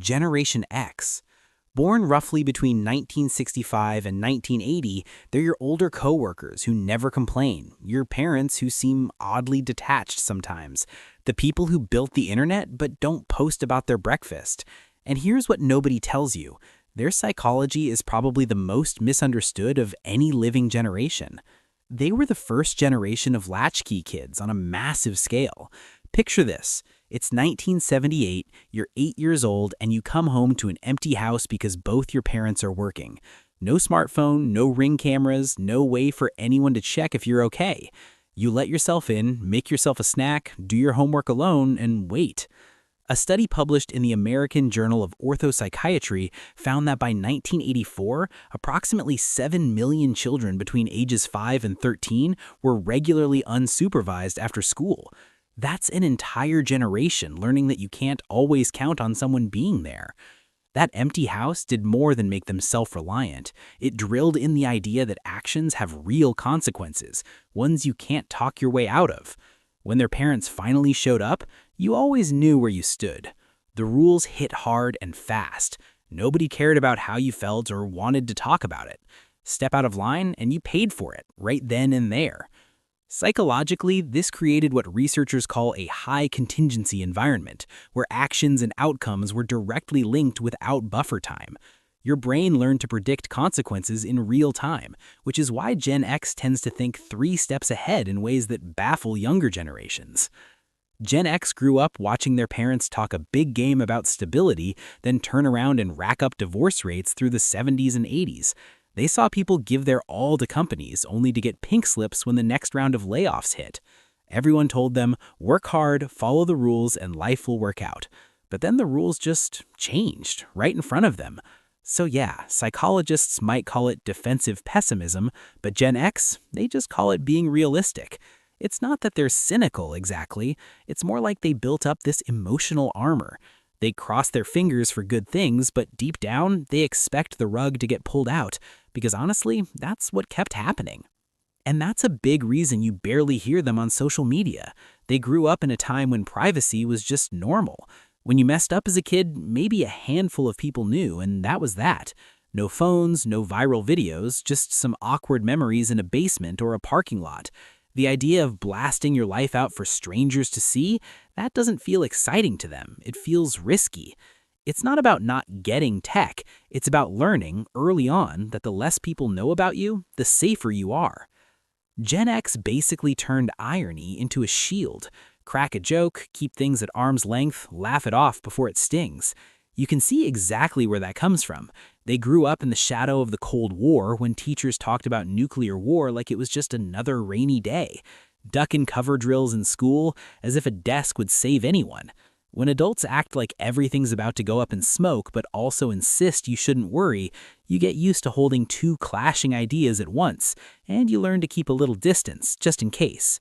Generation X. Born roughly between 1965 and 1980, they're your older coworkers who never complain, your parents who seem oddly detached sometimes, the people who built the internet but don't post about their breakfast. And here's what nobody tells you. Their psychology is probably the most misunderstood of any living generation. They were the first generation of latchkey kids on a massive scale. Picture this. It's 1978, you're 8 years old, and you come home to an empty house because both your parents are working. No smartphone, no Ring cameras, no way for anyone to check if you're okay. You let yourself in, make yourself a snack, do your homework alone, and wait. A study published in the American Journal of Orthopsychiatry found that by 1984, approximately 7 million children between ages 5 and 13 were regularly unsupervised after school. That's an entire generation learning that you can't always count on someone being there. That empty house did more than make them self-reliant. It drilled in the idea that actions have real consequences, ones you can't talk your way out of. When their parents finally showed up, you always knew where you stood. The rules hit hard and fast. Nobody cared about how you felt or wanted to talk about it. Step out of line and you paid for it, right then and there. Psychologically, this created what researchers call a high contingency environment, where actions and outcomes were directly linked without buffer time. Your brain learned to predict consequences in real time, which is why Gen X tends to think 3 steps ahead in ways that baffle younger generations. Gen X grew up watching their parents talk a big game about stability, then turn around and rack up divorce rates through the 70s and 80s. They saw people give their all to companies only to get pink slips when the next round of layoffs hit. Everyone told them, work hard, follow the rules, and life will work out. But then the rules just changed right in front of them. So yeah, psychologists might call it defensive pessimism, but Gen X, they just call it being realistic. It's not that they're cynical exactly, it's more like they built up this emotional armor. They cross their fingers for good things, but deep down, they expect the rug to get pulled out, because honestly, that's what kept happening. And that's a big reason you barely hear them on social media. They grew up in a time when privacy was just normal. When you messed up as a kid, maybe a handful of people knew, and that was that. No phones, no viral videos, just some awkward memories in a basement or a parking lot. The idea of blasting your life out for strangers to see, that doesn't feel exciting to them. It feels risky. It's not about not getting tech. It's about learning early on that the less people know about you, the safer you are. Gen X basically turned irony into a shield. Crack a joke, keep things at arm's length, laugh it off before it stings. You can see exactly where that comes from. They grew up in the shadow of the Cold War when teachers talked about nuclear war like it was just another rainy day. Duck and cover drills in school as if a desk would save anyone. When adults act like everything's about to go up in smoke but also insist you shouldn't worry, you get used to holding 2 clashing ideas at once, and you learn to keep a little distance, just in case.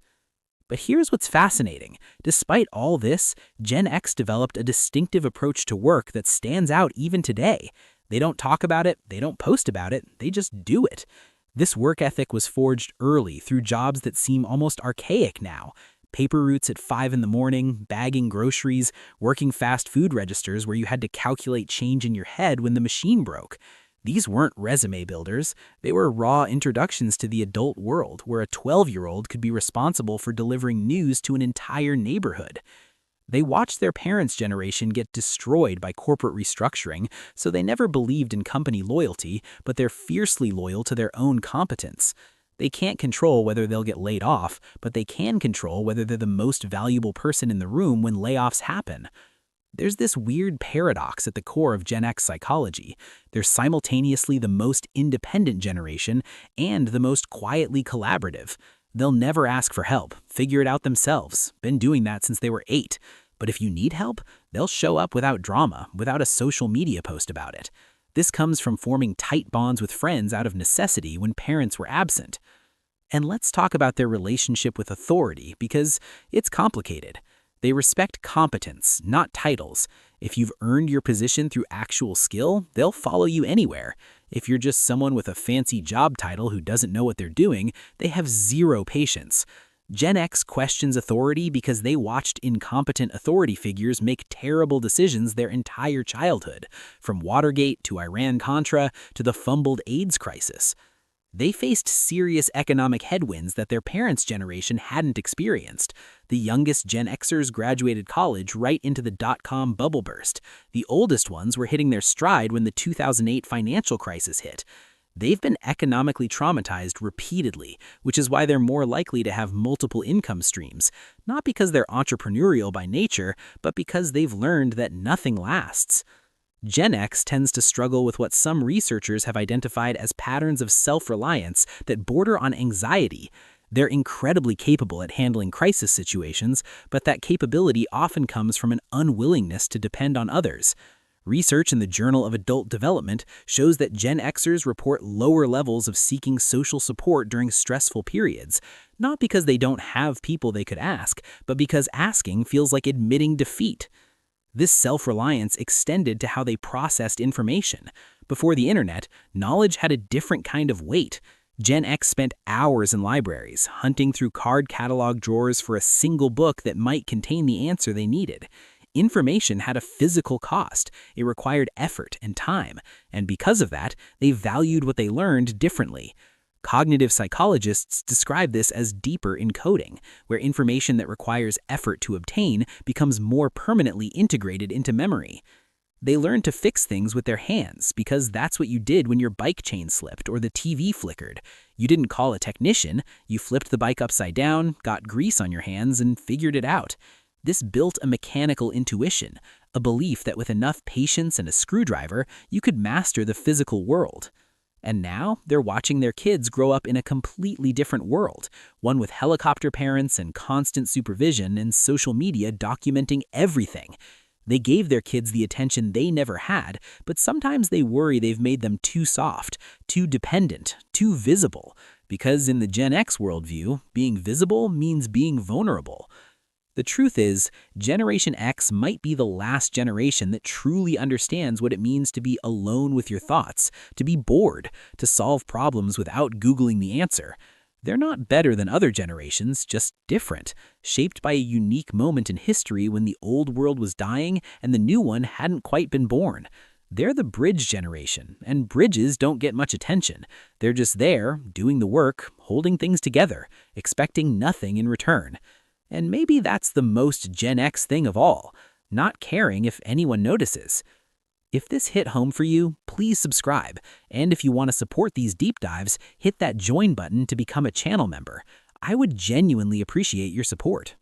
But here's what's fascinating. Despite all this, Gen X developed a distinctive approach to work that stands out even today. They don't talk about it, they don't post about it, they just do it. This work ethic was forged early through jobs that seem almost archaic now. Paper routes at 5 in the morning, bagging groceries, working fast food registers where you had to calculate change in your head when the machine broke. These weren't resume builders. They were raw introductions to the adult world where a 12-year-old could be responsible for delivering news to an entire neighborhood. They watched their parents' generation get destroyed by corporate restructuring, so they never believed in company loyalty, but they're fiercely loyal to their own competence. They can't control whether they'll get laid off, but they can control whether they're the most valuable person in the room when layoffs happen. There's this weird paradox at the core of Gen X psychology. They're simultaneously the most independent generation and the most quietly collaborative. They'll never ask for help, figure it out themselves, been doing that since they were 8. But if you need help, they'll show up without drama, without a social media post about it. This comes from forming tight bonds with friends out of necessity when parents were absent. And let's talk about their relationship with authority, because it's complicated. They respect competence, not titles. If you've earned your position through actual skill, they'll follow you anywhere. If you're just someone with a fancy job title who doesn't know what they're doing, they have zero patience. Gen X questions authority because they watched incompetent authority figures make terrible decisions their entire childhood, from Watergate to Iran-Contra to the fumbled AIDS crisis. They faced serious economic headwinds that their parents' generation hadn't experienced. The youngest Gen Xers graduated college right into the dot-com bubble burst. The oldest ones were hitting their stride when the 2008 financial crisis hit. They've been economically traumatized repeatedly, which is why they're more likely to have multiple income streams, not because they're entrepreneurial by nature, but because they've learned that nothing lasts. Gen X tends to struggle with what some researchers have identified as patterns of self-reliance that border on anxiety. They're incredibly capable at handling crisis situations, but that capability often comes from an unwillingness to depend on others. Research in the Journal of Adult Development shows that Gen Xers report lower levels of seeking social support during stressful periods, not because they don't have people they could ask, but because asking feels like admitting defeat. This self-reliance extended to how they processed information. Before the internet, knowledge had a different kind of weight. Gen X spent hours in libraries, hunting through card catalog drawers for a single book that might contain the answer they needed. Information had a physical cost. It required effort and time, and because of that, they valued what they learned differently. Cognitive psychologists describe this as deeper encoding, where information that requires effort to obtain becomes more permanently integrated into memory. They learn to fix things with their hands because that's what you did when your bike chain slipped or the TV flickered. You didn't call a technician, you flipped the bike upside down, got grease on your hands, and figured it out. This built a mechanical intuition, a belief that with enough patience and a screwdriver, you could master the physical world. And now, they're watching their kids grow up in a completely different world, one with helicopter parents and constant supervision and social media documenting everything. They gave their kids the attention they never had, but sometimes they worry they've made them too soft, too dependent, too visible, because in the Gen X worldview, being visible means being vulnerable. The truth is, Generation X might be the last generation that truly understands what it means to be alone with your thoughts, to be bored, to solve problems without Googling the answer. They're not better than other generations, just different, shaped by a unique moment in history when the old world was dying and the new one hadn't quite been born. They're the bridge generation, and bridges don't get much attention. They're just there, doing the work, holding things together, expecting nothing in return. And maybe that's the most Gen X thing of all, not caring if anyone notices. If this hit home for you, please subscribe. And if you want to support these deep dives, hit that join button to become a channel member. I would genuinely appreciate your support.